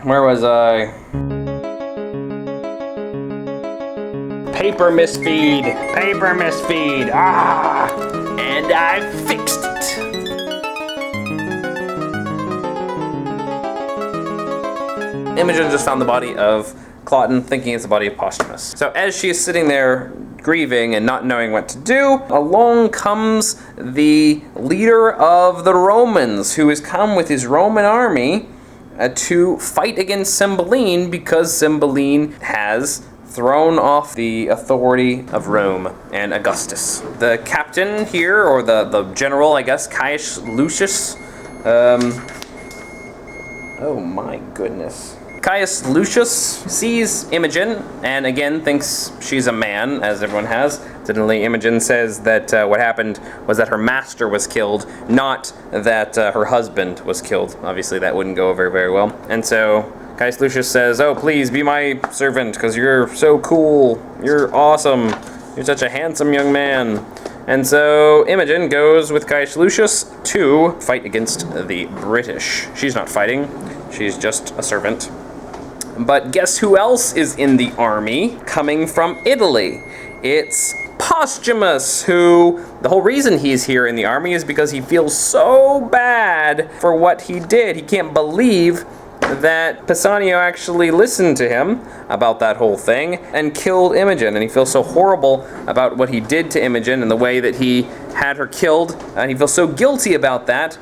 Where was I? Paper misfeed! Paper misfeed! Ah! And I fixed it! Imogen just found the body of Claughton, thinking it's the body of Posthumus. So as she is sitting there grieving and not knowing what to do, along comes the leader of the Romans, who has come with his Roman army to fight against Cymbeline, because Cymbeline has thrown off the authority of Rome and Augustus. The captain here, or the general, I guess, Caius Lucius, oh my goodness. Caius Lucius sees Imogen and again thinks she's a man, as everyone has. Suddenly Imogen says that what happened was that her master was killed, not that her husband was killed. Obviously that wouldn't go over very well. And so Caius Lucius says, "Oh, please be my servant, because you're so cool. You're awesome. You're such a handsome young man." And so Imogen goes with Caius Lucius to fight against the British. She's not fighting. She's just a servant. But guess who else is in the army coming from Italy? It's Posthumus, who, the whole reason he's here in the army is because he feels so bad for what he did. He can't believe that Pisanio actually listened to him about that whole thing and killed Imogen, and he feels so horrible about what he did to Imogen and the way that he had her killed, and he feels so guilty about that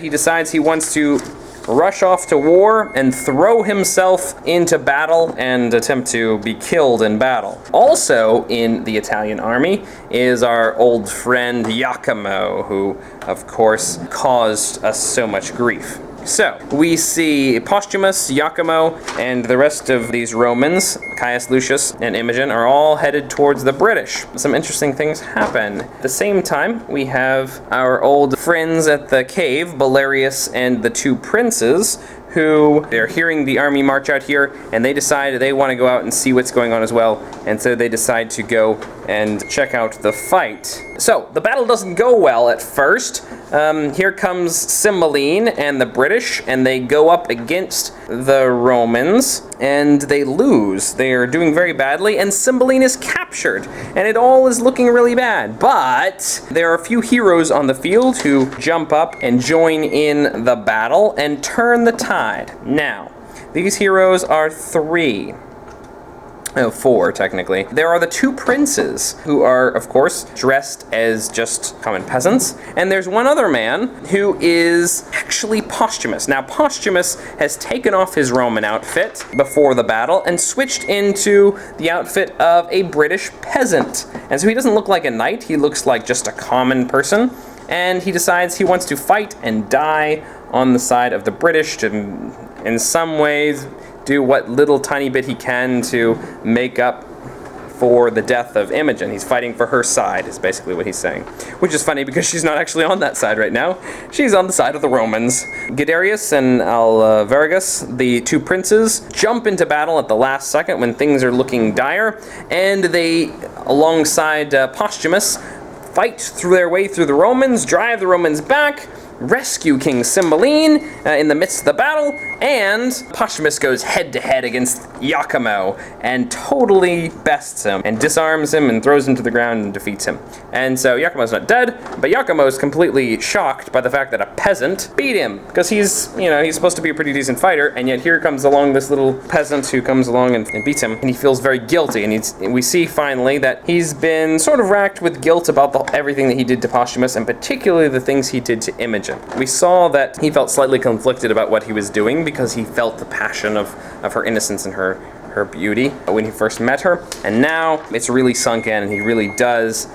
he decides he wants to rush off to war and throw himself into battle and attempt to be killed in battle. Also in the Italian army is our old friend Iachimo, who of course caused us so much grief. So, we see Posthumus, Iachimo, and the rest of these Romans, Caius Lucius and Imogen, are all headed towards the British. Some interesting things happen. At the same time, we have our old friends at the cave, Belarius and the two princes, who they're hearing the army march out here, and they decide they want to go out and see what's going on as well, and so they decide to go and check out the fight. So, the battle doesn't go well at first. Here comes Cymbeline and the British, and they go up against the Romans, and they lose. They are doing very badly, and Cymbeline is captured, and it all is looking really bad. But there are a few heroes on the field who jump up and join in the battle and turn the tide. Now, these heroes are four, technically. There are the two princes, who are, of course, dressed as just common peasants, and there's one other man who is actually Posthumus. Now, Posthumus has taken off his Roman outfit before the battle and switched into the outfit of a British peasant. And so he doesn't look like a knight, he looks like just a common person, and he decides he wants to fight and die on the side of the British to, in some ways, do what little tiny bit he can to make up for the death of Imogen. He's fighting for her side, is basically what he's saying. Which is funny because she's not actually on that side right now. She's on the side of the Romans. Guiderius and Alvaragus, the two princes, jump into battle at the last second when things are looking dire, and they, alongside Posthumus, fight through their way through the Romans, drive the Romans back, rescue King Cymbeline in the midst of the battle, and Posthumus goes head-to-head against Iachimo and totally bests him and disarms him and throws him to the ground and defeats him. And so Iachimo's not dead, but Iachimo's completely shocked by the fact that a peasant beat him, because he's supposed to be a pretty decent fighter, and yet here comes along this little peasant who comes along and beats him, and he feels very guilty, and we see finally that he's been sort of racked with guilt about everything that he did to Posthumus, and particularly the things he did to Imogen. We saw that he felt slightly conflicted about what he was doing because he felt the passion of her innocence and her beauty when he first met her, and now it's really sunk in and he really does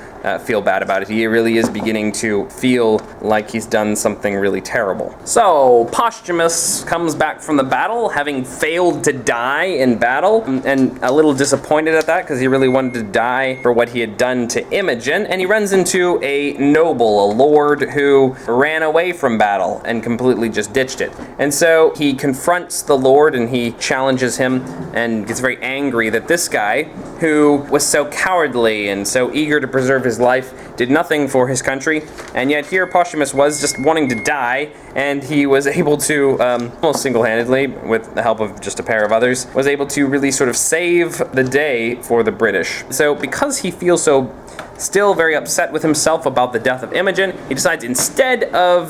feel bad about it. He really is beginning to feel like he's done something really terrible. So Posthumus comes back from the battle, having failed to die in battle, and a little disappointed at that because he really wanted to die for what he had done to Imogen, and he runs into a noble, a lord, who ran away from battle and completely just ditched it. And so he confronts the lord and he challenges him and gets very angry that this guy, who was so cowardly and so eager to preserve his life, did nothing for his country, and yet here Posthumus was just wanting to die, and he was able to, almost single-handedly, with the help of just a pair of others, was able to really sort of save the day for the British. So because he feels so still very upset with himself about the death of Imogen, he decides instead of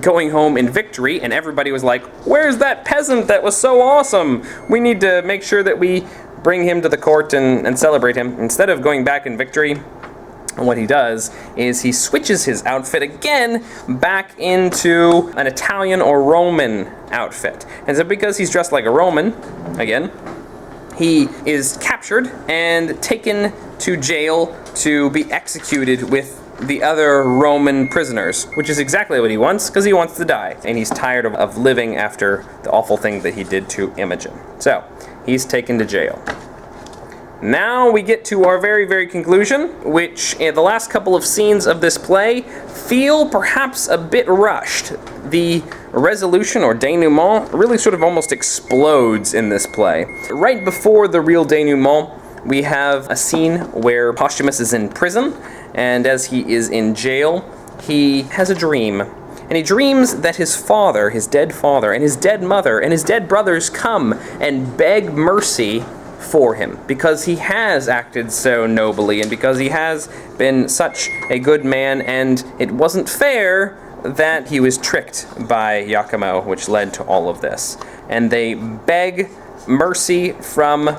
going home in victory, and everybody was like, "Where's that peasant that was so awesome? We need to make sure that we bring him to the court and celebrate him." Instead of going back in victory, what he does is he switches his outfit again back into an Italian or Roman outfit. And so because he's dressed like a Roman, again, he is captured and taken to jail to be executed with the other Roman prisoners, which is exactly what he wants, because he wants to die, and he's tired of living after the awful thing that he did to Imogen. So, he's taken to jail. Now we get to our very, very conclusion, which in the last couple of scenes of this play feel perhaps a bit rushed. The resolution, or denouement, really sort of almost explodes in this play. Right before the real denouement, we have a scene where Posthumus is in prison, and as he is in jail, he has a dream. And he dreams that his father, his dead father, and his dead mother, and his dead brothers come and beg mercy for him, because he has acted so nobly, and because he has been such a good man, and it wasn't fair that he was tricked by Iachimo, which led to all of this. And they beg mercy from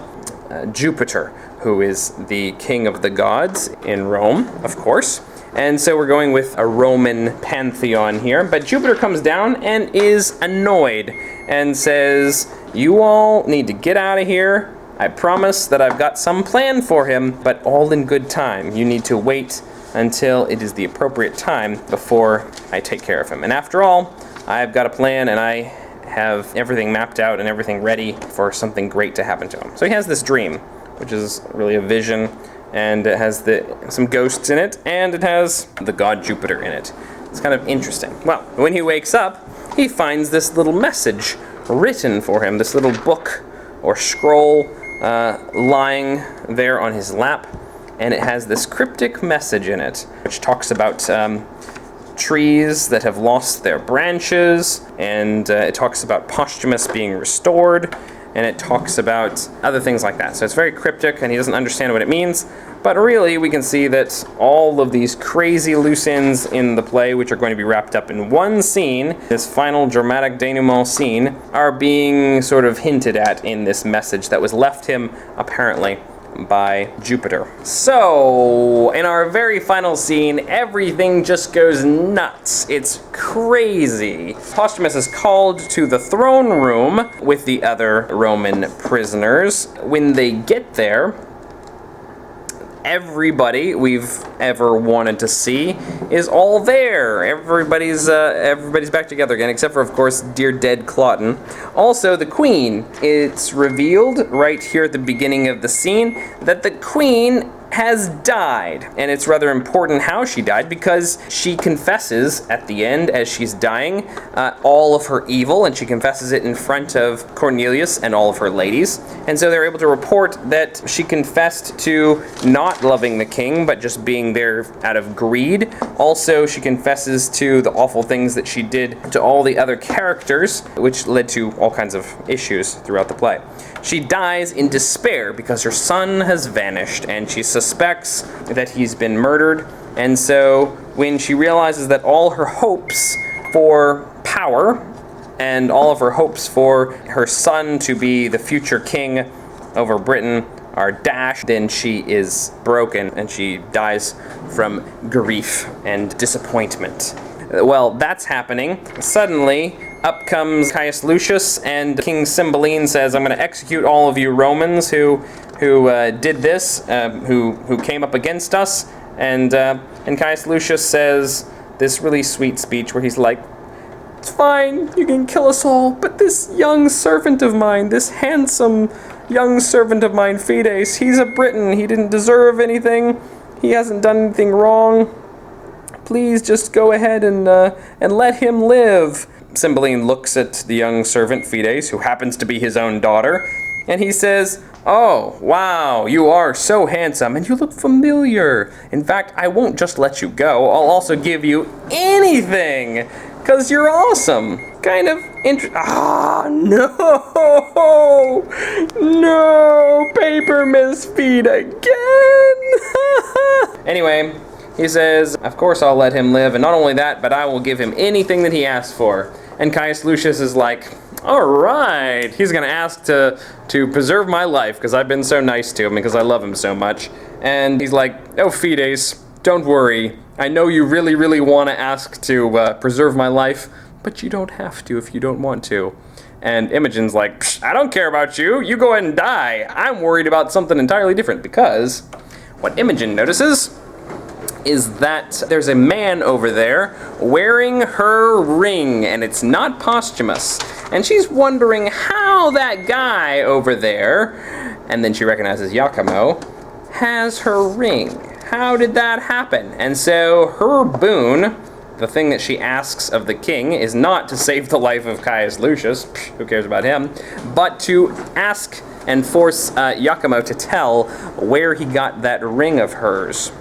Jupiter, who is the king of the gods in Rome, of course. And so we're going with a Roman pantheon here. But Jupiter comes down and is annoyed and says, "You all need to get out of here. I promise that I've got some plan for him, but all in good time. You need to wait until it is the appropriate time before I take care of him. And after all, I've got a plan, and I have everything mapped out and everything ready for something great to happen to him." So he has this dream, which is really a vision, and it has some ghosts in it, and it has the god Jupiter in it. It's kind of interesting. Well, when he wakes up, he finds this little message written for him, this little book or scroll lying there on his lap, and it has this cryptic message in it, which talks about trees that have lost their branches, and it talks about Posthumus being restored, and it talks about other things like that. So it's very cryptic, and he doesn't understand what it means, but really we can see that all of these crazy loose ends in the play, which are going to be wrapped up in one scene, this final dramatic denouement scene, are being sort of hinted at in this message that was left him, apparently, by Jupiter. So, in our very final scene, everything just goes nuts. It's crazy. Posthumus is called to the throne room with the other Roman prisoners. When they get there, everybody we've ever wanted to see is all there. Everybody's back together again, except for, of course, dear dead Claughton. Also, the Queen. It's revealed right here at the beginning of the scene that the Queen has died, and it's rather important how she died, because she confesses at the end, as she's dying, all of her evil, and she confesses it in front of Cornelius and all of her ladies. And so they're able to report that she confessed to not loving the king, but just being there out of greed. Also, she confesses to the awful things that she did to all the other characters, which led to all kinds of issues throughout the play. She dies in despair because her son has vanished, and she suspects that he's been murdered. And so when she realizes that all her hopes for power and all of her hopes for her son to be the future king over Britain are dashed, then she is broken, and she dies from grief and disappointment. Well, that's happening. Suddenly, up comes Caius Lucius, and King Cymbeline says, "I'm going to execute all of you Romans who did this, who came up against us." And Caius Lucius says this really sweet speech where he's like, "It's fine, you can kill us all, but this young servant of mine, this handsome young servant of mine, Fides, he's a Briton. He didn't deserve anything. He hasn't done anything wrong. Please just go ahead and let him live." Cymbeline looks at the young servant, Fides, who happens to be his own daughter, and he says, Oh, wow, you are so handsome and you look familiar. In fact, I won't just let you go. I'll also give you anything, 'cause you're awesome. Kind of no! No! Paper misfeed again! Anyway, he says, of course I'll let him live, and not only that, but I will give him anything that he asks for. And Caius Lucius is like, all right, he's gonna ask to preserve my life because I've been so nice to him because I love him so much. And he's like, oh, Fides, don't worry. I know you really, really want to ask to preserve my life, but you don't have to if you don't want to. And Imogen's like, I don't care about you. You go ahead and die. I'm worried about something entirely different, because what Imogen notices is that there's a man over there wearing her ring, and it's not posthumous. And she's wondering how that guy over there, and then she recognizes Iachimo, has her ring. How did that happen? And so her boon, the thing that she asks of the king, is not to save the life of Caius Lucius, who cares about him, but to ask and force Iachimo to tell where he got that ring of hers.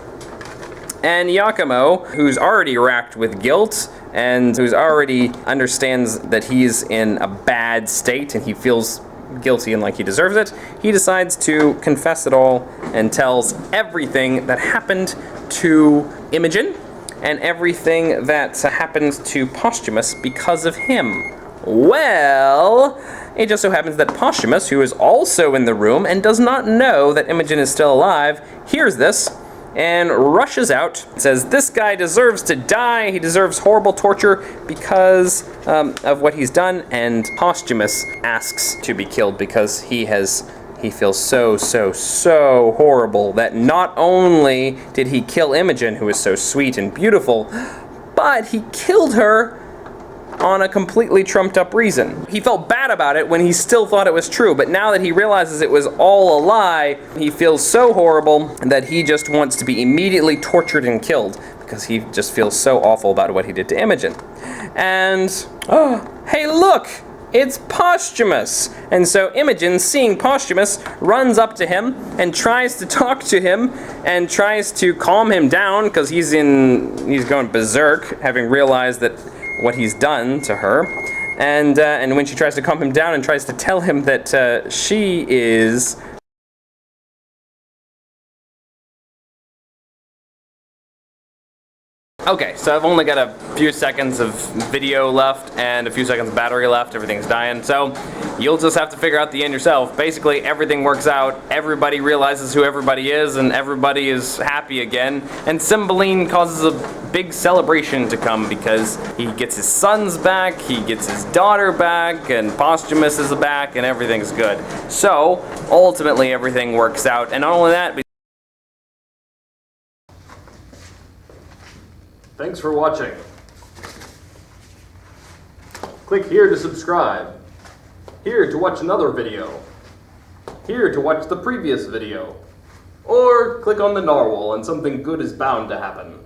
And Iachimo, who's already racked with guilt and who's already understands that he's in a bad state and he feels guilty and like he deserves it, he decides to confess it all and tells everything that happened to Imogen and everything that happened to Posthumus because of him. Well, it just so happens that Posthumus, who is also in the room and does not know that Imogen is still alive, hears this and rushes out, says this guy deserves to die, he deserves horrible torture because of what he's done, and Posthumus asks to be killed because he feels so horrible that not only did he kill Imogen, who is so sweet and beautiful, but he killed her on a completely trumped up reason. He felt bad about it when he still thought it was true, but now that he realizes it was all a lie, he feels so horrible that he just wants to be immediately tortured and killed because he just feels so awful about what he did to Imogen. And, hey look! It's Posthumus! And so Imogen, seeing Posthumus, runs up to him and tries to talk to him and tries to calm him down because he's going berserk, having realized that what he's done to her. And when she tries to calm him down and tries to tell him that she is... Okay, so I've only got a few seconds of video left and a few seconds of battery left. Everything's dying, so you'll just have to figure out the end yourself. Basically, everything works out, everybody realizes who everybody is, and everybody is happy again. And Cymbeline causes a big celebration to come because he gets his sons back, he gets his daughter back, and Posthumus is back, and everything's good. So, ultimately, everything works out. And not only that, thanks for watching. Click here to subscribe. Here to watch another video. Here to watch the previous video. Or click on the narwhal and something good is bound to happen.